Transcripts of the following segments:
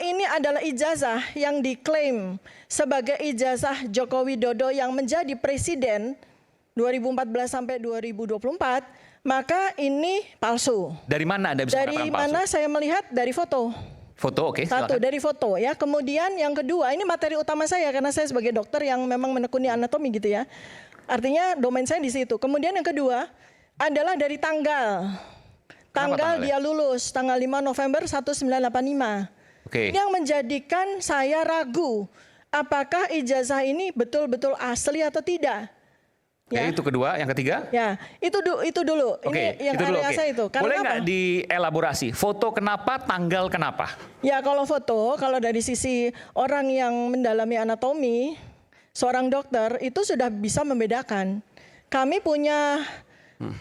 ini adalah ijazah yang diklaim sebagai ijazah Joko Widodo yang menjadi presiden 2014 sampai 2024, maka ini palsu. Dari mana Anda bisa mengatakan palsu? Dari mana saya melihat dari foto. Foto, oke. Satu, dari foto ya. Kemudian yang kedua, ini materi utama saya karena saya sebagai dokter yang memang menekuni anatomi gitu ya. Artinya domain saya di situ. Kemudian yang kedua adalah dari tanggal. Tanggal dia lulus, tanggal 5 November 1985. Oke. Ini yang menjadikan saya ragu apakah ijazah ini betul-betul asli atau tidak. Ya, itu kedua, yang ketiga? Ya, itu dulu. Oke, ini yang itu dulu. area saya itu. Karena boleh nggak apa? dielaborasi? Foto kenapa, tanggal kenapa? Ya, kalau foto, kalau dari sisi orang yang mendalami anatomi, seorang dokter itu sudah bisa membedakan. Kami punya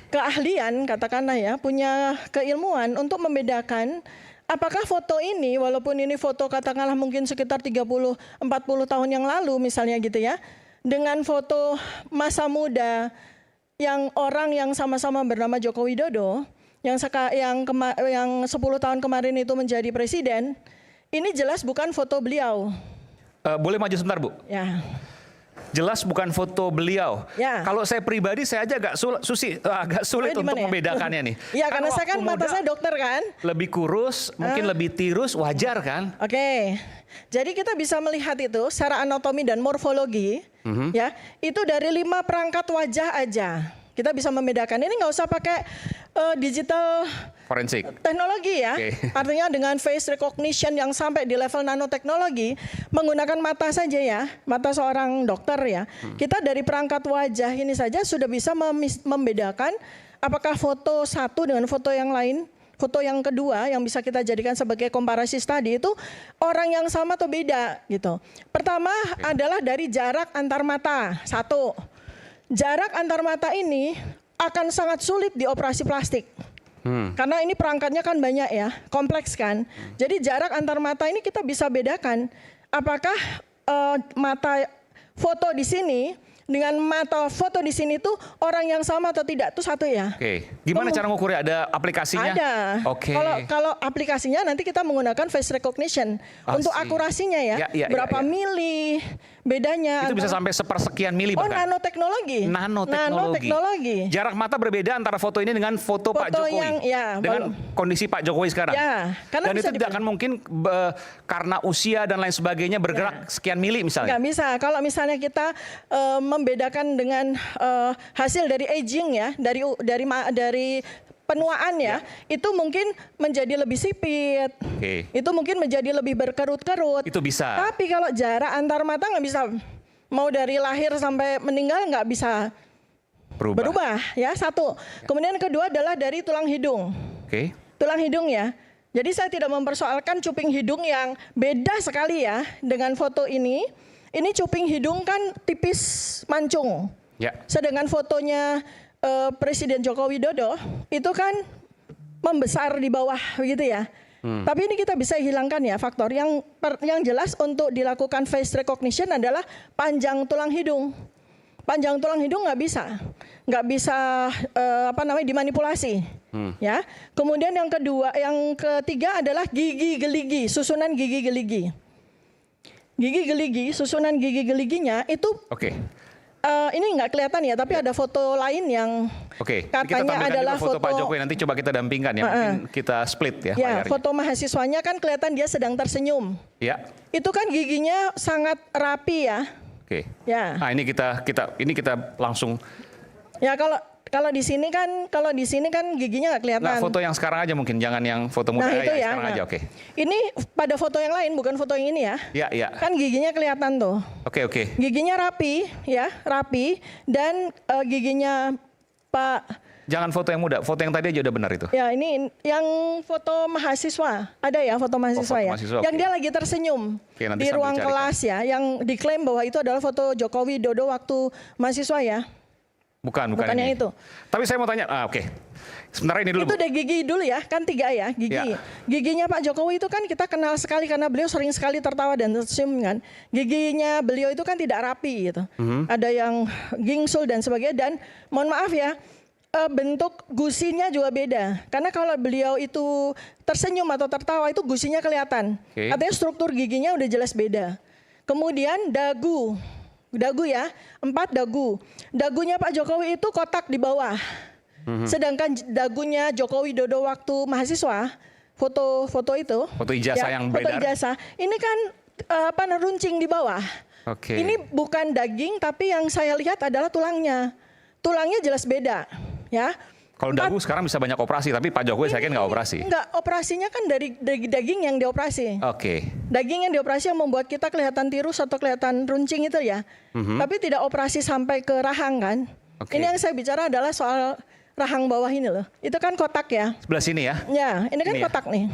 keahlian, katakanlah ya, punya keilmuan untuk membedakan apakah foto ini, walaupun ini foto katakanlah mungkin sekitar 30-40 tahun yang lalu misalnya gitu ya, dengan foto masa muda yang orang yang sama-sama bernama Joko Widodo, yang 10 tahun kemarin itu menjadi presiden, ini jelas bukan foto beliau. Boleh maju sebentar, Bu? Ya. Jelas bukan foto beliau. Ya. Kalau saya pribadi saya aja agak sulit untuk membedakannya nih. Ya, karena saya kan mata saya dokter kan. Lebih kurus, mungkin lebih tirus, wajar kan? Oke. Jadi kita bisa melihat itu secara anatomi dan morfologi, ya, itu dari 5 perangkat wajah aja. Kita bisa membedakan. Ini nggak usah pakai digital forensik teknologi ya. Artinya dengan face recognition yang sampai di level nanoteknologi, menggunakan mata saja ya, mata seorang dokter ya. Kita dari perangkat wajah ini saja sudah bisa membedakan apakah foto satu dengan foto yang lain. Foto yang kedua yang bisa kita jadikan sebagai komparasi tadi itu orang yang sama atau beda gitu. Pertama adalah dari jarak antar mata. Satu, jarak antar mata ini akan sangat sulit dioperasi plastik. Karena ini perangkatnya kan banyak ya, kompleks kan. Jadi jarak antar mata ini kita bisa bedakan apakah mata foto di sini dengan mata foto di sini tuh orang yang sama atau tidak, itu satu ya. Oke. Gimana cara ngukurnya? Ada aplikasinya? Ada. Oke. Kalau aplikasinya nanti kita menggunakan face recognition untuk akurasinya ya. Berapa mili bedanya? Itu bisa sampai sepersekian mili bahkan. bahkan. Nanoteknologi. Nanoteknologi. Jarak mata berbeda antara foto ini dengan foto Pak Jokowi. Dengan kondisi Pak Jokowi sekarang. Ya, dan itu tidak akan mungkin karena usia dan lain sebagainya bergerak sekian mili misalnya. Nggak bisa. Kalau misalnya kita membedakan dengan hasil dari aging ya, dari penuaan ya, itu mungkin menjadi lebih sipit, itu mungkin menjadi lebih berkerut-kerut. Itu bisa. Tapi kalau jarak antar mata nggak bisa, mau dari lahir sampai meninggal nggak bisa berubah ya, satu. Kemudian kedua adalah dari tulang hidung. Tulang hidung ya. Jadi saya tidak mempersoalkan cuping hidung yang beda sekali ya dengan foto ini. Ini cuping hidung kan tipis mancung. Sedangkan fotonya Presiden Joko Widodo itu kan membesar di bawah begitu ya. Tapi ini kita bisa hilangkan ya faktor yang jelas untuk dilakukan face recognition adalah panjang tulang hidung. Panjang tulang hidung nggak bisa dimanipulasi. Ya. Kemudian yang ketiga adalah gigi geligi, susunan gigi geligi. Gigi geligi, susunan gigi geliginya itu ini nggak kelihatan ya, tapi ada foto lain yang katanya adalah foto Pak Jokowi. Nanti coba kita dampingkan ya, mungkin kita split ya. Ya, foto mahasiswanya kan kelihatan dia sedang tersenyum. Ya. Itu kan giginya sangat rapi ya. Ya. Nah ini kita langsung. Ya kalau di sini kan giginya nggak kelihatan. Nah, foto yang sekarang aja mungkin, jangan yang foto muda itu ya. Sekarang aja, Ini pada foto yang lain, bukan foto yang ini ya. Iya. Kan giginya kelihatan tuh. Giginya rapi dan giginya Pak. Jangan foto yang muda, foto yang tadi aja udah benar itu. Ya, ini yang foto mahasiswa. Ada ya foto mahasiswa ya. Yang dia lagi tersenyum di ruang kelas ya, yang diklaim bahwa itu adalah foto Joko Widodo waktu mahasiswa ya. Bukan yang itu. Tapi saya mau tanya, sebentar ini dulu. Itu deh gigi dulu ya, kan 3 ya gigi. Giginya Pak Jokowi itu kan kita kenal sekali karena beliau sering sekali tertawa dan tersenyum kan. Giginya beliau itu kan tidak rapi gitu. Ada yang gingsul dan sebagainya, dan mohon maaf ya, bentuk gusinya juga beda. Karena kalau beliau itu tersenyum atau tertawa itu gusinya kelihatan. Artinya struktur giginya udah jelas beda. Kemudian dagu ya, 4 dagu. Dagunya Pak Jokowi itu kotak di bawah. Sedangkan dagunya Jokowi Dodo waktu mahasiswa, foto itu. Foto ijazah yang beredar. Foto ijazah. Ini kan runcing di bawah. Ini bukan daging, tapi yang saya lihat adalah tulangnya. Tulangnya jelas beda, ya. Kalau dagu sekarang bisa banyak operasi, tapi Pak Jokowi saya kira nggak operasi. Nggak, operasinya kan dari daging yang dioperasi. Daging yang dioperasi yang membuat kita kelihatan tirus atau kelihatan runcing itu ya. Tapi tidak operasi sampai ke rahang kan. Ini yang saya bicara adalah soal rahang bawah ini loh. Itu kan kotak ya. Sebelah sini ya? Ya, ini kan kotak nih.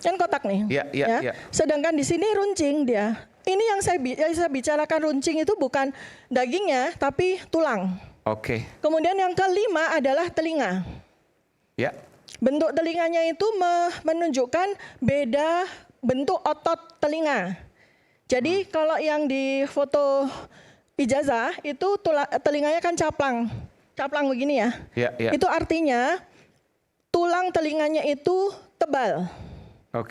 Kan kotak nih. Iya. Sedangkan di sini runcing dia. Ini yang saya bicarakan runcing itu bukan dagingnya, tapi tulang. Kemudian yang kelima adalah telinga. Ya. Bentuk telinganya itu menunjukkan beda bentuk otot telinga. Jadi kalau yang di foto ijazah itu telinganya kan caplang begini ya. Itu artinya tulang telinganya itu tebal.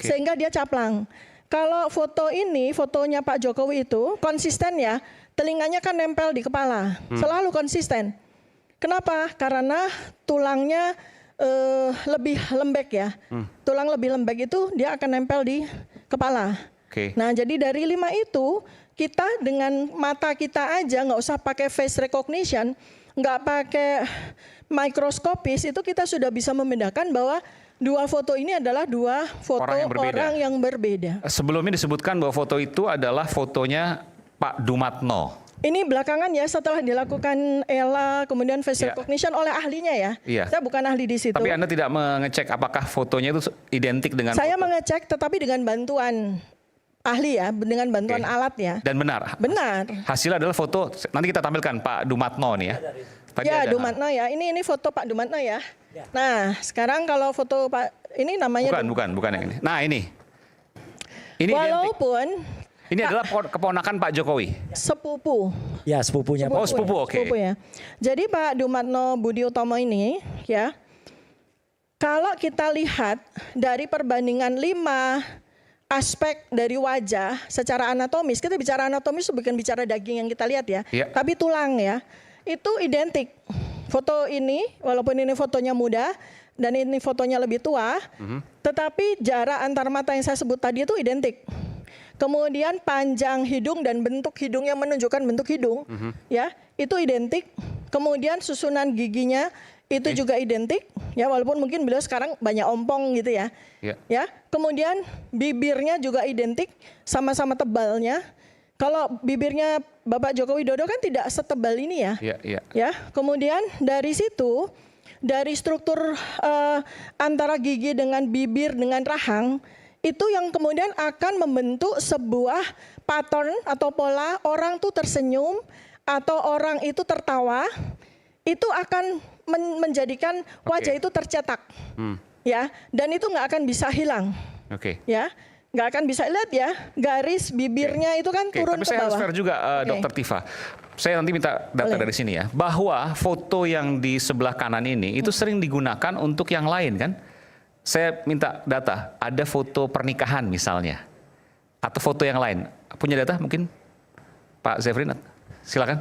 Sehingga dia caplang. Kalau foto ini, fotonya Pak Jokowi itu konsisten ya, telinganya kan nempel di kepala, selalu konsisten. Kenapa? Karena tulangnya lebih lembek ya. Tulang lebih lembek itu dia akan nempel di kepala. Nah jadi dari 5 itu, kita dengan mata kita aja, nggak usah pakai face recognition, nggak pakai mikroskopis, itu kita sudah bisa membedakan bahwa 2 foto ini adalah 2 foto orang yang berbeda. Sebelum ini disebutkan bahwa foto itu adalah fotonya Pak Dumatno. Ini belakangan ya, setelah dilakukan ELA, kemudian face recognition oleh ahlinya ya. Saya bukan ahli di situ. Tapi Anda tidak mengecek apakah fotonya itu identik dengan Saya mengecek, tetapi dengan bantuan ahli ya, dengan bantuan alat ya. Dan benar? Benar. Hasilnya adalah foto, nanti kita tampilkan Pak Dumatno nih ya. Dumatno ya, ini foto Pak Dumatno ya. Nah, sekarang kalau foto Pak ini namanya bukan yang ini. Nah, ini walaupun ini adalah keponakan Pak Jokowi. Sepupu. Ya, sepupunya. Sepupu. Sepupu ya. Jadi Pak Dumatno Budi Utomo ini ya, kalau kita lihat dari perbandingan 5 aspek dari wajah secara anatomis, kita bicara anatomis bukan bicara daging yang kita lihat ya. Tapi tulang ya. Itu identik. Foto ini, walaupun ini fotonya muda dan ini fotonya lebih tua, tetapi jarak antar mata yang saya sebut tadi itu identik. Kemudian panjang hidung dan bentuk hidung yang menunjukkan bentuk hidung, ya itu identik. Kemudian susunan giginya itu juga identik, ya walaupun mungkin beliau sekarang banyak ompong gitu ya. Ya. Kemudian bibirnya juga identik, sama-sama tebalnya. Kalau bibirnya Bapak Joko Widodo kan tidak setebal ini ya. Ya. Kemudian dari situ, dari struktur antara gigi dengan bibir dengan rahang, itu yang kemudian akan membentuk sebuah pattern atau pola orang tuh tersenyum atau orang itu tertawa, itu akan menjadikan wajah itu tercetak. Ya, dan itu nggak akan bisa hilang. Ya. Nggak akan bisa lihat ya, garis bibirnya itu kan turun ke bawah. Tapi saya harus fair juga, Dr. Tifa. Saya nanti minta data dari sini ya, bahwa foto yang di sebelah kanan ini itu sering digunakan untuk yang lain kan? Saya minta data, ada foto pernikahan misalnya, atau foto yang lain. Punya data mungkin Pak Zefrin? Silakan.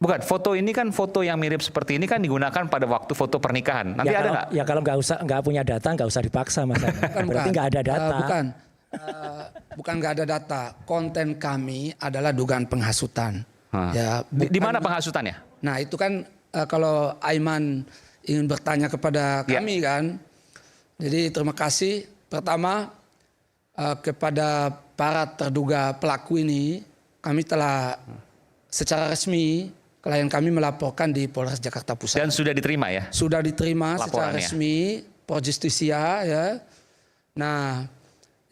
Bukan, foto ini kan foto yang mirip seperti ini kan digunakan pada waktu foto pernikahan. Nanti ada nggak? Ya kalau nggak punya data nggak usah dipaksa Mas. Berarti nggak ada data. Bukan nggak ada data. Konten kami adalah dugaan penghasutan. Ya, di mana penghasutannya? Nah itu kan kalau Aiman ingin bertanya kepada kami kan. Jadi terima kasih pertama kepada para terduga pelaku ini. Kami telah secara resmi klien kami melaporkan di Polres Jakarta Pusat. Dan sudah diterima ya? Sudah diterima secara resmi, Pro Justisia ya. Nah,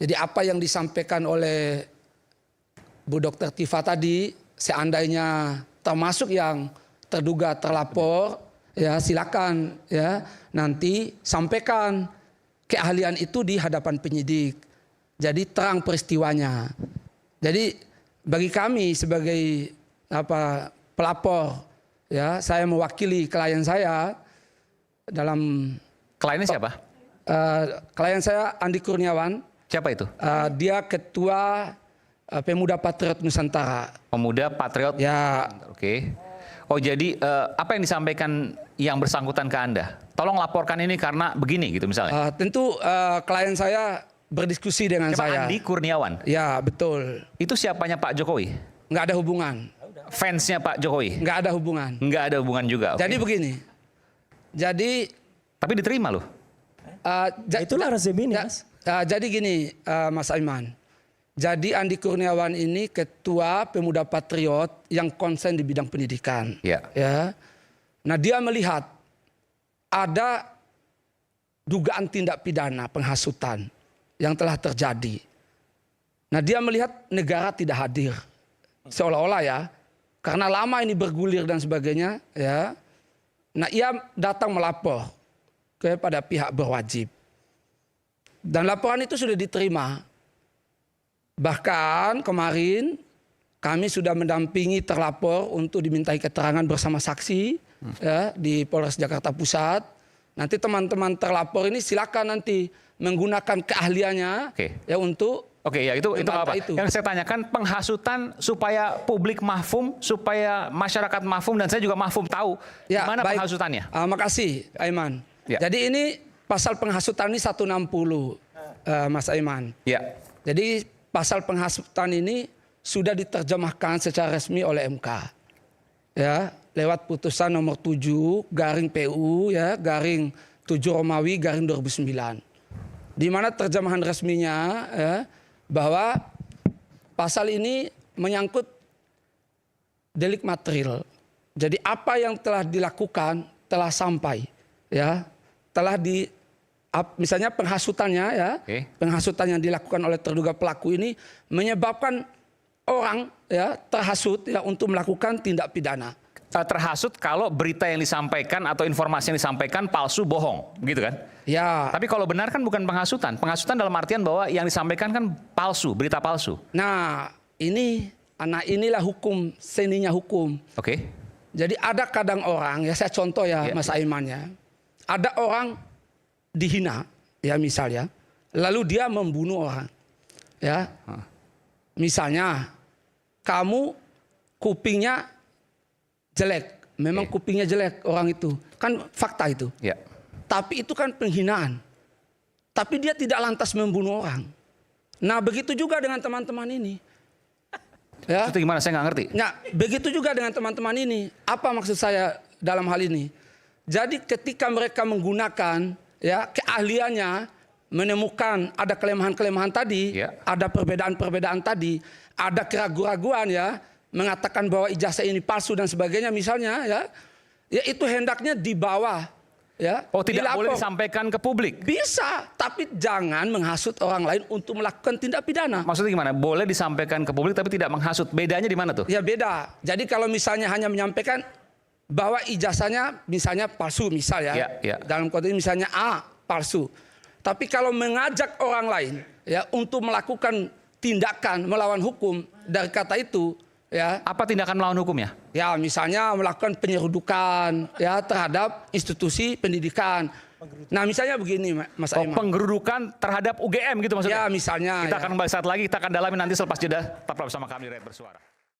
jadi apa yang disampaikan oleh Bu Dr. Tifa tadi, seandainya termasuk yang terduga terlapor, ya silakan ya nanti sampaikan keahlian itu di hadapan penyidik. Jadi terang peristiwanya. Jadi bagi kami sebagai pelapor ya saya mewakili klien saya dalam. Kliennya siapa? Klien saya Andi Kurniawan. Siapa itu? Dia ketua Pemuda Patriot Nusantara. Pemuda Patriot. Ya. Oke. Oh jadi apa yang disampaikan yang bersangkutan ke Anda? Tolong laporkan ini karena begini gitu misalnya. Tentu klien saya berdiskusi dengan Siapa? saya. Andi Kurniawan. Ya betul. Itu siapanya Pak Jokowi? Nggak ada hubungan. Fansnya Pak Jokowi? Nggak ada hubungan. Nggak ada hubungan juga. Jadi begini. Tapi diterima loh. Itulah rezim ini, Mas. Jadi gini, Mas Aiman. Jadi Andi Kurniawan ini ketua Pemuda Patriot yang konsen di bidang pendidikan. Ya. Ya. Nah dia melihat ada dugaan tindak pidana penghasutan yang telah terjadi. Nah dia melihat negara tidak hadir. Seolah-olah ya. Karena lama ini bergulir dan sebagainya. Ya. Nah ia datang melapor kepada pihak berwajib. Dan laporan itu sudah diterima. Bahkan kemarin kami sudah mendampingi terlapor untuk dimintai keterangan bersama saksi ya, di Polres Jakarta Pusat. Nanti teman-teman terlapor ini silakan nanti menggunakan keahliannya ya untuk. Oke, ya itu apa? Itu. Yang saya tanyakan penghasutan supaya publik mahfum, supaya masyarakat mahfum dan saya juga mahfum tahu ya, gimana penghasutannya. Makasih Aiman. Ya. Jadi ini pasal penghasutan ini 160 Mas Aiman. Ya. Jadi pasal penghasutan ini sudah diterjemahkan secara resmi oleh MK. Ya, lewat putusan nomor 7/PU ya, /7 Romawi /2009. Di mana terjemahan resminya ya, bahwa pasal ini menyangkut delik material. Jadi apa yang telah dilakukan telah sampai ya, telah di misalnya penghasutannya ya, penghasutan yang dilakukan oleh terduga pelaku ini menyebabkan orang ya terhasut ya untuk melakukan tindak pidana. Terhasut kalau berita yang disampaikan atau informasi yang disampaikan palsu, bohong, gitu kan? Ya. Tapi kalau benar kan bukan penghasutan. Penghasutan dalam artian bahwa yang disampaikan kan palsu, berita palsu. Nah, inilah hukum, seninya hukum. Oke. Jadi ada kadang orang, ya saya contoh ya Mas Aiman ya. Ada orang dihina, ya misalnya, lalu dia membunuh orang. Ya. Misalnya, kamu kupingnya jelek, memang kupingnya jelek orang itu, kan fakta itu. Ya. Tapi itu kan penghinaan. Tapi dia tidak lantas membunuh orang. Nah begitu juga dengan teman-teman ini. Ya. Itu gimana? Saya nggak ngerti. Nah begitu juga dengan teman-teman ini. Apa maksud saya dalam hal ini? Jadi ketika mereka menggunakan ya keahliannya menemukan ada kelemahan-kelemahan tadi, ada perbedaan-perbedaan tadi, ada keraguan-raguan ya. Mengatakan bahwa ijazah ini palsu dan sebagainya misalnya ya itu hendaknya dibawa ya. Oh tidak boleh disampaikan ke publik? Bisa, tapi jangan menghasut orang lain untuk melakukan tindak pidana. Maksudnya gimana? Boleh disampaikan ke publik tapi tidak menghasut. Bedanya di mana tuh? Ya beda. Jadi kalau misalnya hanya menyampaikan bahwa ijazahnya misalnya palsu misal ya. Dalam konteks misalnya A palsu. Tapi kalau mengajak orang lain ya untuk melakukan tindakan melawan hukum dari kata itu. Ya. Apa tindakan melawan hukumnya? Ya misalnya melakukan penyerudukan ya terhadap institusi pendidikan. Nah misalnya begini Mas Aiman. Penggerudukan terhadap UGM gitu maksudnya? Ya misalnya. Kita akan kembali saat lagi, kita akan dalami nanti selepas jeda. Tetaplah bersama kami di Rakyat Bersuara.